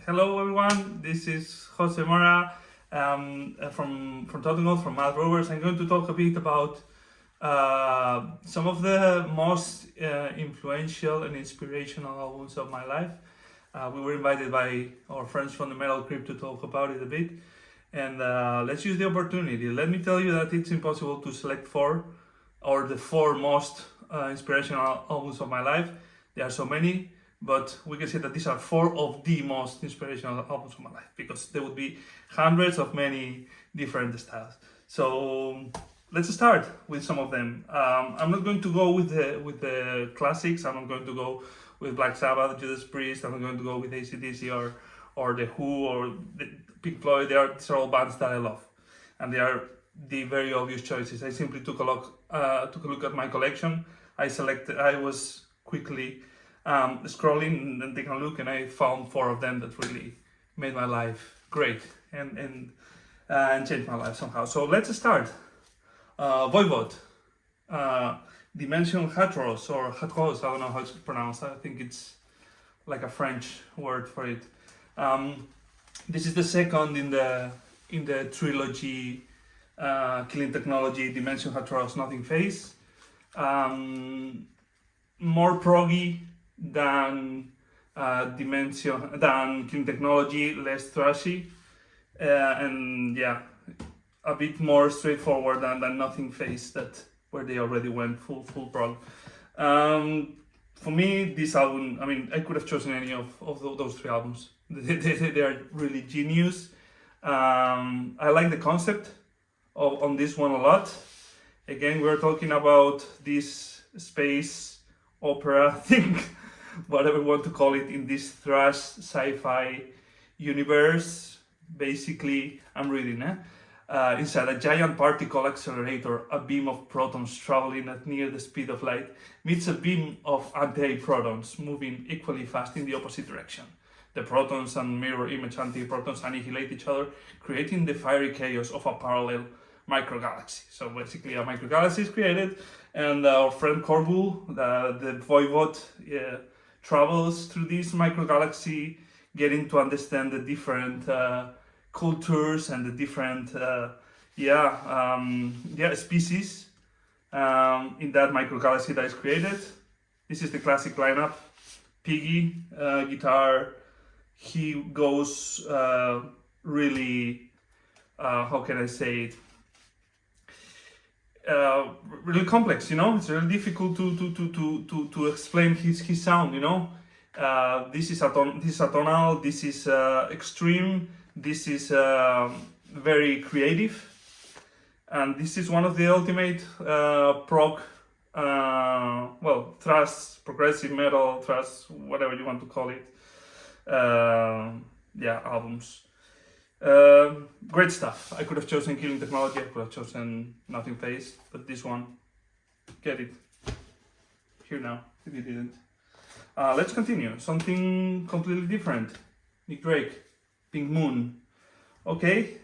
Hello everyone, this is Jose Mora from Tottengott, from Mad Rovers. I'm going to talk a bit about some of the most influential and inspirational albums of my life. We were invited by our friends from the Metal Crypt to talk about it a bit, and let's use the opportunity. Let me tell you that it's impossible to select four or the four most inspirational albums of my life. There are so many, but we can say that these are four of the most inspirational albums of my life because there would be hundreds of many different styles. So let's start with some of them. I'm not going to go with the classics. I'm not going to go with Black Sabbath, Judas Priest. I'm not going to go with AC/DC or the Who or the Pink Floyd. These are all bands that I love, and they are the very obvious choices. I simply took a look at my collection. I was quickly scrolling and taking a look, and I found four of them that really made my life great and changed my life somehow. So let's start. Voivod, Dimension Hatross or Hatross. I don't know how it's pronounced. I think it's like a French word for it. This is the second in the trilogy. Killing Technology, Dimension Hatross, Nothing Phase. More proggy than Killing Technology, less thrashy, and yeah, a bit more straightforward than Nothing Phase, that where they already went full prog. For me, this album, I mean, I could have chosen any of those three albums. They are really genius. I like the concept on this one a lot. Again, we're talking about this space opera thing, whatever you want to call it, in this thrash sci-fi universe. Basically, I'm reading, inside a giant particle accelerator, a beam of protons traveling at near the speed of light meets a beam of antiprotons moving equally fast in the opposite direction. The protons and mirror image antiprotons annihilate each other, creating the fiery chaos of a parallel microgalaxy. So basically, a microgalaxy is created, and our friend Corbu, the Voivod, travels through this microgalaxy, getting to understand the different cultures and the different species in that microgalaxy that is created. This is the classic lineup: Piggy, guitar. He goes really, how can I say it? Really complex, it's really difficult to explain his sound, this is atonal, this is extreme, this is very creative, and this is one of the ultimate prog, thrash, progressive metal, thrash, whatever you want to call it, albums. Great stuff. I could have chosen Killing Technology, I could have chosen Nothing Phase, but this one, get it here now if you didn't. Let's continue. Something completely different. Nick Drake, Pink Moon. Okay,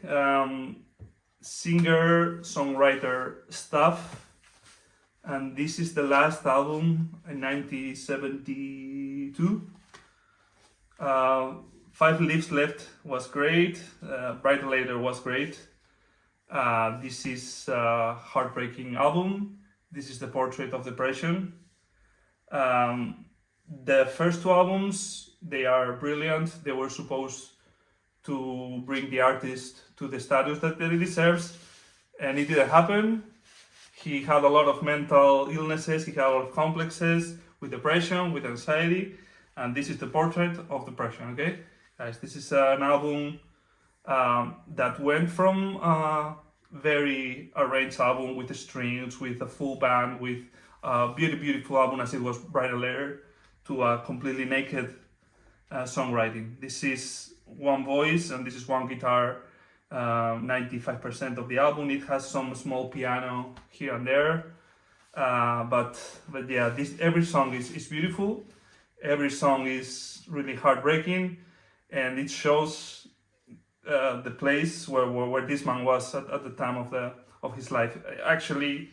singer, songwriter stuff, and this is the last album in 1972. Five Leaves Left was great. Brighter Later was great. This is a heartbreaking album. This is the Portrait of Depression. The first two albums, they are brilliant. They were supposed to bring the artist to the status that he deserves, and it didn't happen. He had a lot of mental illnesses. He had a lot of complexes with depression, with anxiety, and this is the Portrait of Depression. Okay, guys, this is an album that went from a very arranged album with the strings, with a full band, with a beautiful album as it was Brighter Later, to a completely naked songwriting. This is one voice and this is one guitar, 95% of the album. It has some small piano here and there, but yeah, every song is beautiful. Every song is really heartbreaking, and it shows the place where this man was at the time of his life. Actually,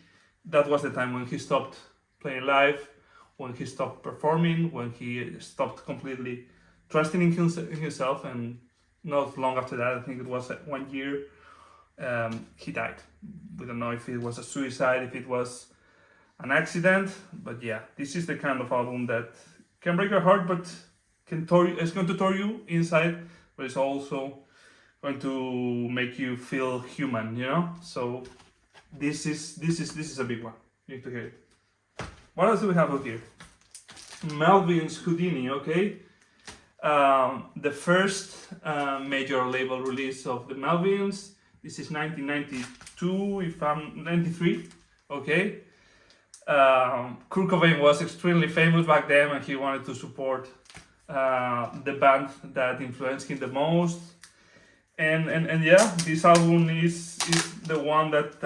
that was the time when he stopped playing live, when he stopped performing, when he stopped completely trusting in himself, and not long after that, I think it was 1 year, he died. We don't know if it was a suicide, if it was an accident, but yeah, this is the kind of album that can break your heart, but it's going to tore you inside, but it's also going to make you feel human, you know. So this is a big one. You need to hear it. What else do we have out here? Melvins Houdini, okay. The first major label release of the Melvins. This is 1992, if I'm 93, okay. Kurt Cobain was extremely famous back then, and he wanted to support the band that influenced him the most. And yeah, this album is the one that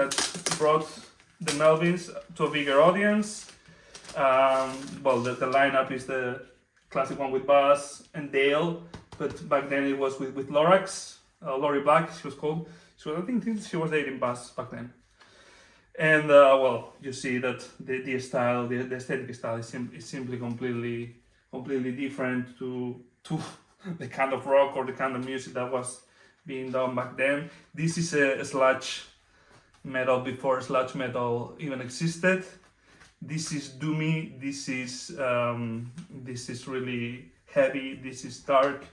brought the Melvins to a bigger audience. Well, the lineup is the classic one with Buzz and Dale, but back then it was with Lorax, Lori Black, she was called. I think she was dating Buzz back then. And well, you see that the style, the aesthetic style is simply completely different to the kind of rock or the kind of music that was being done back then. This is a sludge metal before sludge metal even existed. This is doomy. This is really heavy. This is dark.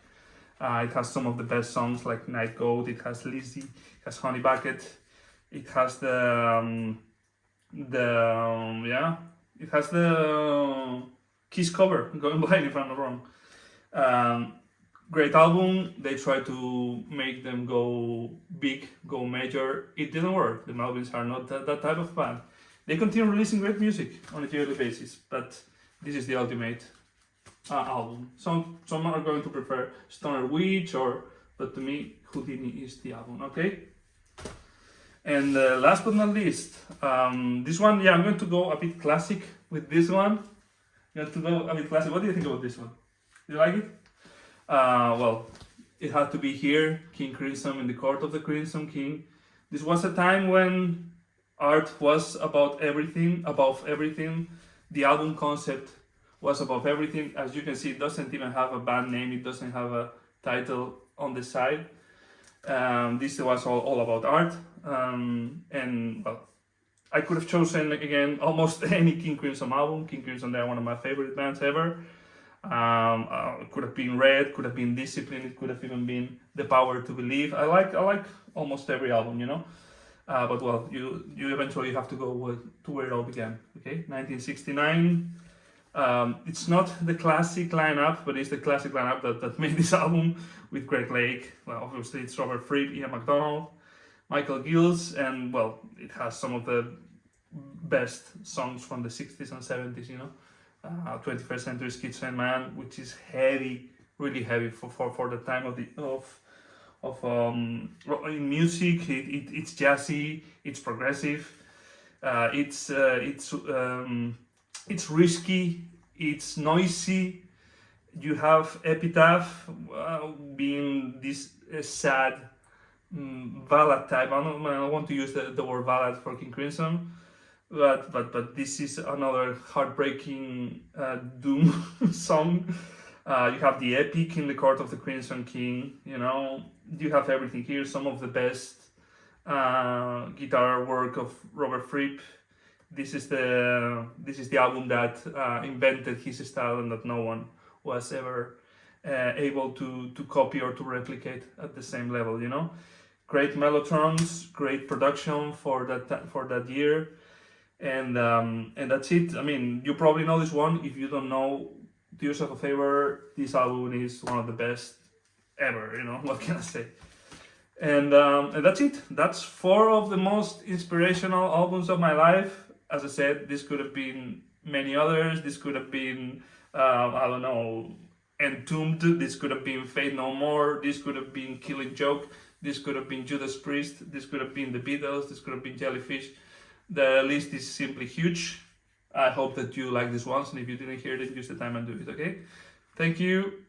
It has some of the best songs like Night Goat. It has Lizzie. It has Honey Bucket. It has it has the Kiss cover, Going Blind, if I'm not wrong. Great album. They tried to make them go big, go major. It didn't work. The Melvins are not that type of band. They continue releasing great music on a yearly basis, but this is the ultimate album. Some are going to prefer Stoner Witch, but to me, Houdini is the album, okay? And last but not least, this one, yeah, I'm going to go a bit classic with this one. I'm going to go a bit classic. What do you think about this one? Do you like it? Well, it had to be here, King Crimson in the Court of the Crimson King. This was a time when art was above everything. The album concept was above everything. As you can see, it doesn't even have a band name. It doesn't have a title on the side. This was all about art. And well, I could have chosen again almost any King Crimson album. King Crimson, they're one of my favorite bands ever. It could have been Red, could have been Discipline, it could have even been The Power to Believe. I like almost every album, you know. But well, you eventually have to go to where it all began. Okay, 1969. It's not the classic lineup, but it's the classic lineup that made this album with Greg Lake. Well, obviously it's Robert Fripp, Ian MacDonald, Michael Gills, and well, it has some of the best songs from the 60s and 70s, you know. 21st Century Schizoid Man, which is heavy, really heavy for the time in music. It's jazzy, it's progressive, it's risky, it's noisy. You have Epitaph being this sad ballad type. I don't want to use the word ballad for King Crimson, but this is another heartbreaking doom song. You have the epic in the Court of the Crimson King. You know, you have everything here. Some of the best guitar work of Robert Fripp. This is the album that invented his style and that no one was ever able to copy or to replicate at the same level. You know, great mellotrons, great production for that year. And that's it. I mean, you probably know this one. If you don't know, do yourself a favor. This album is one of the best ever. You know, what can I say? And that's it. That's 4 of the most inspirational albums of my life. As I said, this could have been many others. This could have been, I don't know, Entombed. This could have been Faith No More. This could have been Killing Joke. This could have been Judas Priest. This could have been The Beatles. This could have been Jellyfish. The list is simply huge. I hope that you like this ones, and if you didn't hear it, use the time and do it, okay? Thank you.